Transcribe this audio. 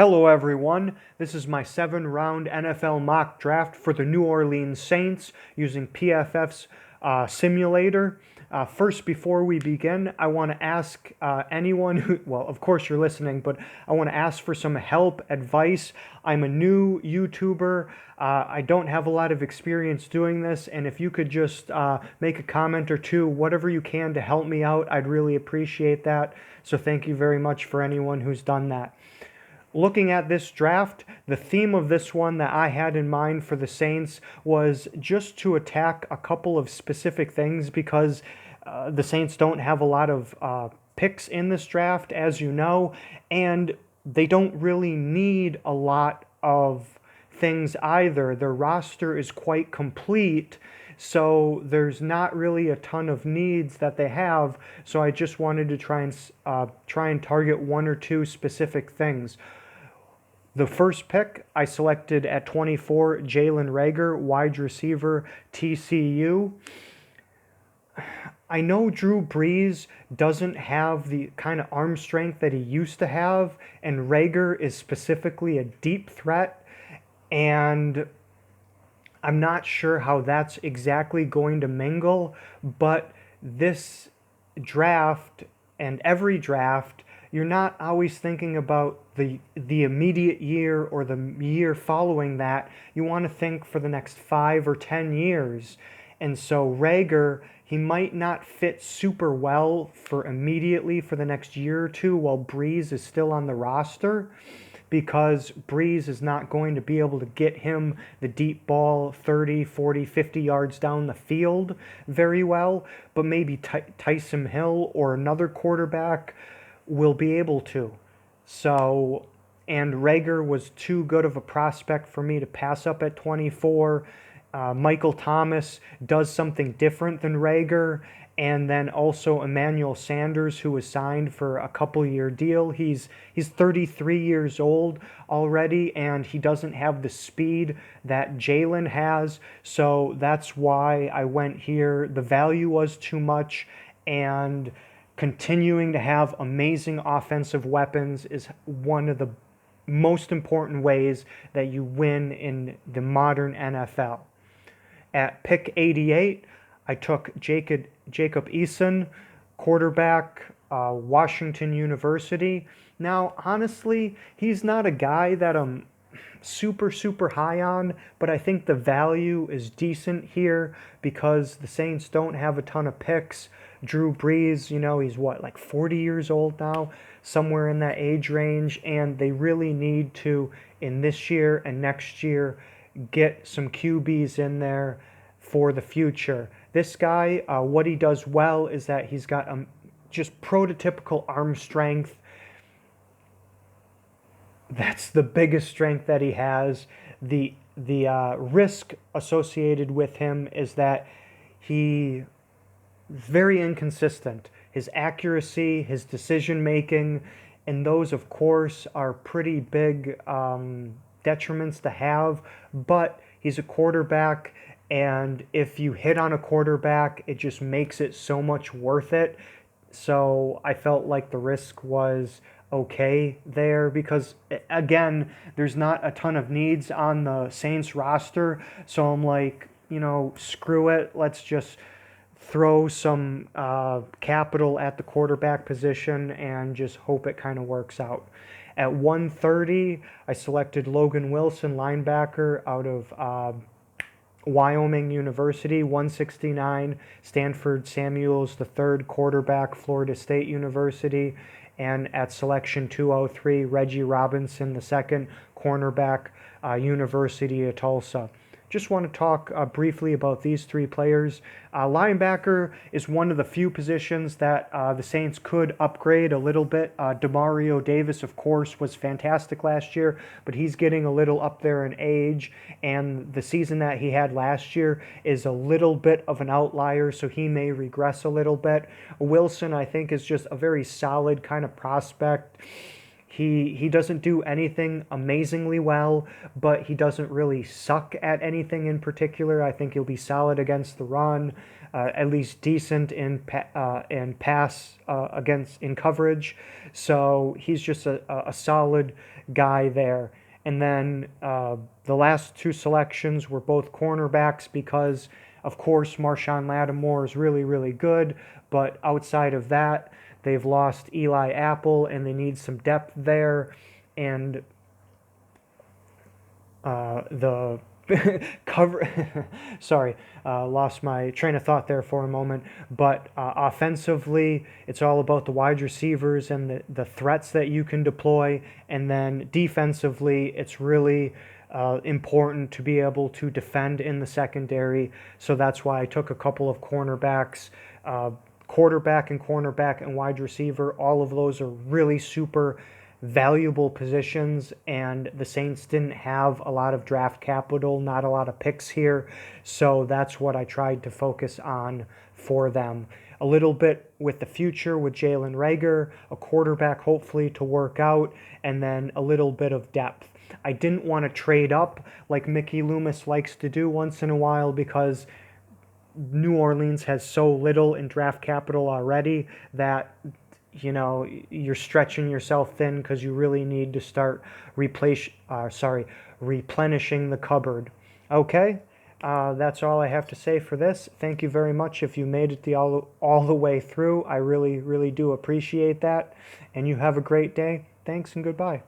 Hello, everyone. This is my 7-round NFL mock draft for the New Orleans Saints using PFF's simulator. First, before we begin, I want to ask anyone who, well, of course you're listening, but I want to ask for some help, advice. I'm a new YouTuber. I don't have a lot of experience doing this, and if you could just make a comment or two, whatever you can to help me out, I'd really appreciate that. So thank you very much for anyone who's done that. Looking at this draft, the theme of this one that I had in mind for the Saints was just to attack a couple of specific things because the Saints don't have a lot of picks in this draft, as you know, and they don't really need a lot of things either. Their roster is quite complete, so there's not really a ton of needs that they have. So I just wanted to try and target one or two specific things. The first pick I selected at 24, Jalen Reagor, wide receiver, TCU. I know Drew Brees doesn't have the kind of arm strength that he used to have, and Reagor is specifically a deep threat, and I'm not sure how that's exactly going to mingle, but this draft and every draft, you're not always thinking about the immediate year or the year following that. You want to think for the next 5 or 10 years. And so Reagor, he might not fit super well for immediately for the next year or two while Brees is still on the roster, because Brees is not going to be able to get him the deep ball 30, 40, 50 yards down the field very well, but maybe Taysom Hill or another quarterback will be able to. So, and Reagor was too good of a prospect for me to pass up at 24. Michael Thomas does something different than Reagor. And then also Emmanuel Sanders, who was signed for a couple-year deal. He's 33 years old already, and he doesn't have the speed that Jalen has. So that's why I went here. The value was too much, and continuing to have amazing offensive weapons is one of the most important ways that you win in the modern NFL. At pick 88, I took Jacob Eason, quarterback, Washington University. Now, honestly, he's not a guy that I'm super high on, but I think the value is decent here because the Saints don't have a ton of picks. Drew Brees, he's like 40 years old now, somewhere in that age range, and they really need to, in this year and next year, get some QBs in there for the future. This guy, what he does well is that he's got just prototypical arm strength. That's the biggest strength that he has. The risk associated with him is that he is very inconsistent. His accuracy, his decision making, and those, of course, are pretty big detriments to have. But he's a quarterback, and if you hit on a quarterback, it just makes it so much worth it. So I felt like the risk was okay there because, again, there's not a ton of needs on the Saints roster. So I'm like, screw it. Let's just throw some capital at the quarterback position and just hope it kind of works out. At 130, I selected Logan Wilson, linebacker out of Wyoming University. 169, Stanford Samuels III, quarterback, Florida State University. And at selection 203, Reggie Robinson II, cornerback, University of Tulsa. Just want to talk briefly about these three players. Linebacker is one of the few positions that the Saints could upgrade a little bit. Demario Davis, of course, was fantastic last year, but he's getting a little up there in age, and the season that he had last year is a little bit of an outlier, so he may regress a little bit. Wilson, I think, is just a very solid kind of prospect. He doesn't do anything amazingly well, but he doesn't really suck at anything in particular. I think he'll be solid against the run, at least decent in pass against in coverage. So he's just a solid guy there. And then the last two selections were both cornerbacks because, of course, Marshawn Lattimore is really, really good. But outside of that, they've lost Eli Apple and they need some depth there. And the cover sorry, lost my train of thought there for a moment, but offensively it's all about the wide receivers and the threats that you can deploy, and then defensively it's really important to be able to defend in the secondary. So that's why I took a couple of cornerbacks, quarterback and cornerback and wide receiver. All of those are really super valuable positions, and the Saints didn't have a lot of draft capital, not a lot of picks here, so that's what I tried to focus on for them. A little bit with the future with Jalen Reagor, a quarterback hopefully to work out, and then a little bit of depth. I didn't want to trade up like Mickey Loomis likes to do once in a while because New Orleans has so little in draft capital already that you're stretching yourself thin because you really need to start replenishing the cupboard. Okay, that's all I have to say for this. Thank you very much if you made it all the way through. I really, really do appreciate that. And you have a great day. Thanks and goodbye.